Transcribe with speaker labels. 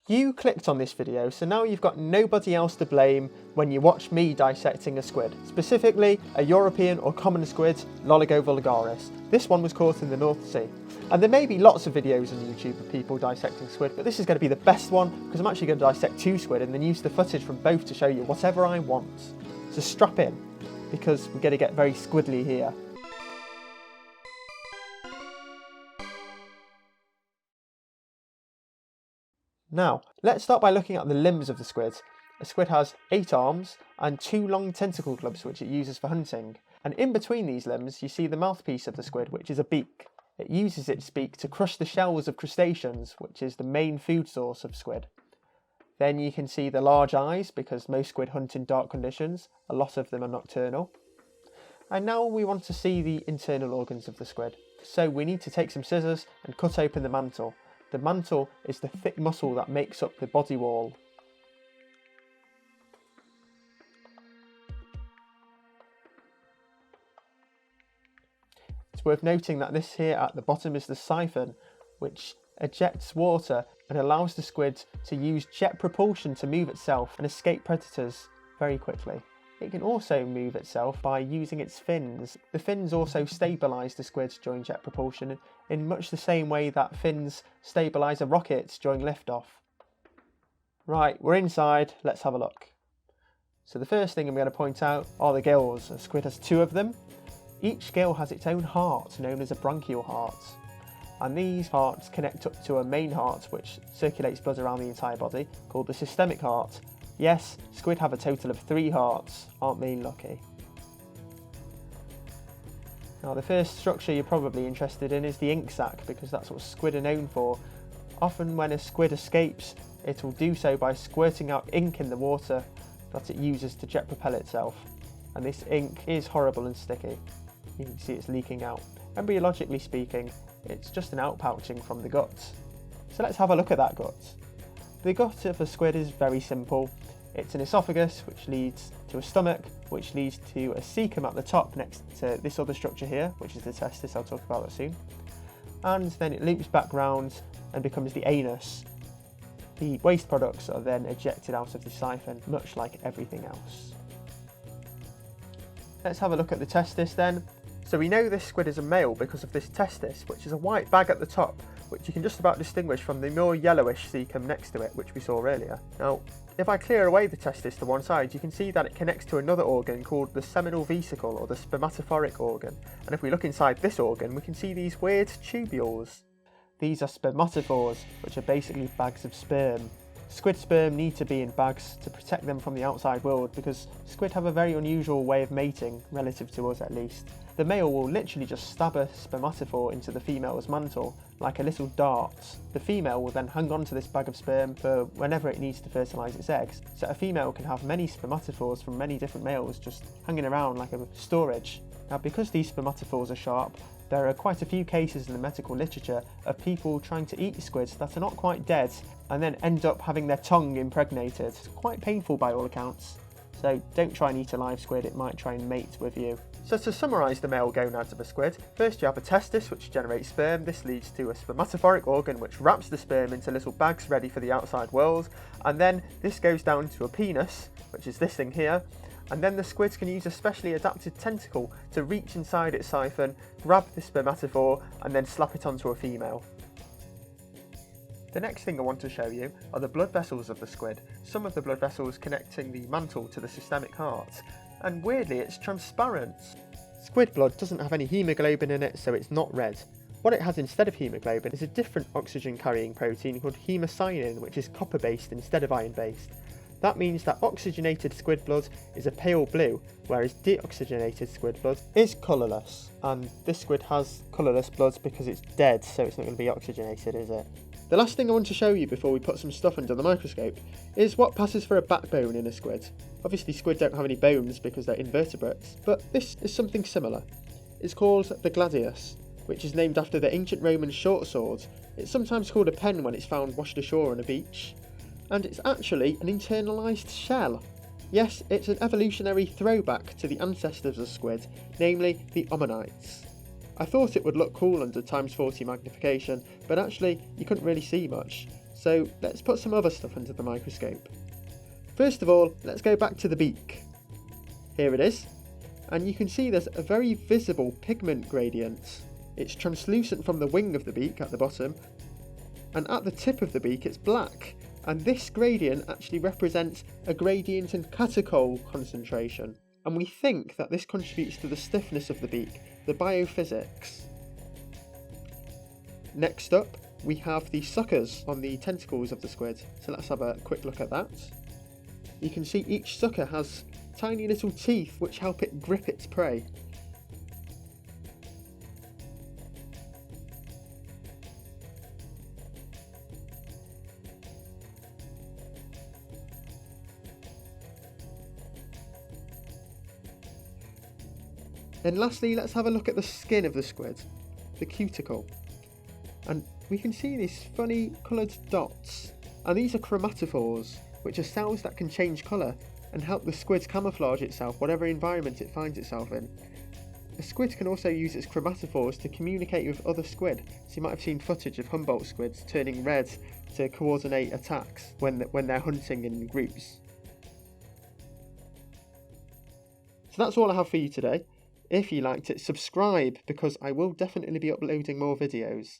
Speaker 1: You clicked on this video, so now you've got nobody else to blame when you watch me dissecting a squid, specifically a European or common squid, Loligo vulgaris. This one was caught in the North Sea. And there may be lots of videos on YouTube of people dissecting squid, but this is going to be the best one because I'm actually going to dissect 2 squid and then use the footage from both to show you whatever I want. So strap in, because we're going to get very squidly here. Now, let's start by looking at the limbs of the squid. A squid has 8 arms and 2 long tentacle clubs which it uses for hunting. And in between these limbs you see the mouthpiece of the squid, which is a beak. It uses its beak to crush the shells of crustaceans, which is the main food source of squid. Then you can see the large eyes, because most squid hunt in dark conditions. A lot of them are nocturnal. And now we want to see the internal organs of the squid. So we need to take some scissors and cut open the mantle. The mantle is the thick muscle that makes up the body wall. It's worth noting that this here at the bottom is the siphon, which ejects water and allows the squid to use jet propulsion to move itself and escape predators very quickly. It can also move itself by using its fins. The fins also stabilise the squid during jet propulsion in much the same way that fins stabilise a rocket during liftoff. Right, we're inside, let's have a look. So the first thing I'm going to point out are the gills. A squid has 2 of them. Each gill has its own heart, known as a branchial heart. And these hearts connect up to a main heart which circulates blood around the entire body, called the systemic heart. Yes, squid have a total of 3 hearts, aren't they lucky? Now the first structure you're probably interested in is the ink sac, because that's what squid are known for. Often when a squid escapes, it will do so by squirting out ink in the water that it uses to jet propel itself. And this ink is horrible and sticky. You can see it's leaking out. Embryologically speaking, it's just an outpouching from the gut. So let's have a look at that gut. The gut of a squid is very simple. It's an esophagus, which leads to a stomach, which leads to a cecum at the top next to this other structure here, which is the testis. I'll talk about that soon. And then it loops back round and becomes the anus. The waste products are then ejected out of the siphon, much like everything else. Let's have a look at the testis then. So we know this squid is a male because of this testis, which is a white bag at the top, which you can just about distinguish from the more yellowish cecum next to it, which we saw earlier. Now, if I clear away the testis to one side, you can see that it connects to another organ called the seminal vesicle, or the spermatophoric organ. And if we look inside this organ, we can see these weird tubules. These are spermatophores, which are basically bags of sperm. Squid sperm need to be in bags to protect them from the outside world, because squid have a very unusual way of mating, relative to us at least. The male will literally just stab a spermatophore into the female's mantle, like a little dart. The female will then hang on to this bag of sperm for whenever it needs to fertilise its eggs. So a female can have many spermatophores from many different males just hanging around like a storage. Now, because these spermatophores are sharp, there are quite a few cases in the medical literature of people trying to eat squids that are not quite dead and then end up having their tongue impregnated. It's quite painful by all accounts. So don't try and eat a live squid, it might try and mate with you. So to summarise the male gonads of a squid, first you have a testis which generates sperm. This leads to a spermatophoric organ which wraps the sperm into little bags ready for the outside world, and then this goes down to a penis, which is this thing here, and then the squids can use a specially adapted tentacle to reach inside its siphon, grab the spermatophore and then slap it onto a female. The next thing I want to show you are the blood vessels of the squid. Some of the blood vessels connecting the mantle to the systemic heart, and weirdly it's transparent. Squid blood doesn't have any haemoglobin in it, so it's not red. What it has instead of haemoglobin is a different oxygen carrying protein called hemocyanin, which is copper based instead of iron based. That means that oxygenated squid blood is a pale blue, whereas deoxygenated squid blood is colourless. And this squid has colourless blood because it's dead, so it's not going to be oxygenated, is it? The last thing I want to show you before we put some stuff under the microscope is what passes for a backbone in a squid. Obviously squid don't have any bones because they're invertebrates, but this is something similar. It's called the Gladius, which is named after the ancient Roman short sword. It's sometimes called a pen when it's found washed ashore on a beach. And it's actually an internalised shell. Yes, it's an evolutionary throwback to the ancestors of squid, namely the Ammonites. I thought it would look cool under ×40 magnification, but actually you couldn't really see much. So let's put some other stuff under the microscope. First of all, let's go back to the beak. Here it is, and you can see there's a very visible pigment gradient. It's translucent from the wing of the beak at the bottom, and at the tip of the beak it's black, and this gradient actually represents a gradient in catechol concentration, and we think that this contributes to the stiffness of the beak, the biophysics. Next up, we have the suckers on the tentacles of the squid, so let's have a quick look at that. You can see each sucker has tiny little teeth which help it grip its prey. And lastly, let's have a look at the skin of the squid, the cuticle. And we can see these funny coloured dots, and these are chromatophores, which are cells that can change colour and help the squid camouflage itself whatever environment it finds itself in. The squid can also use its chromatophores to communicate with other squid, so you might have seen footage of Humboldt squids turning red to coordinate attacks when they're hunting in groups. So that's all I have for you today. If you liked it, subscribe, because I will definitely be uploading more videos.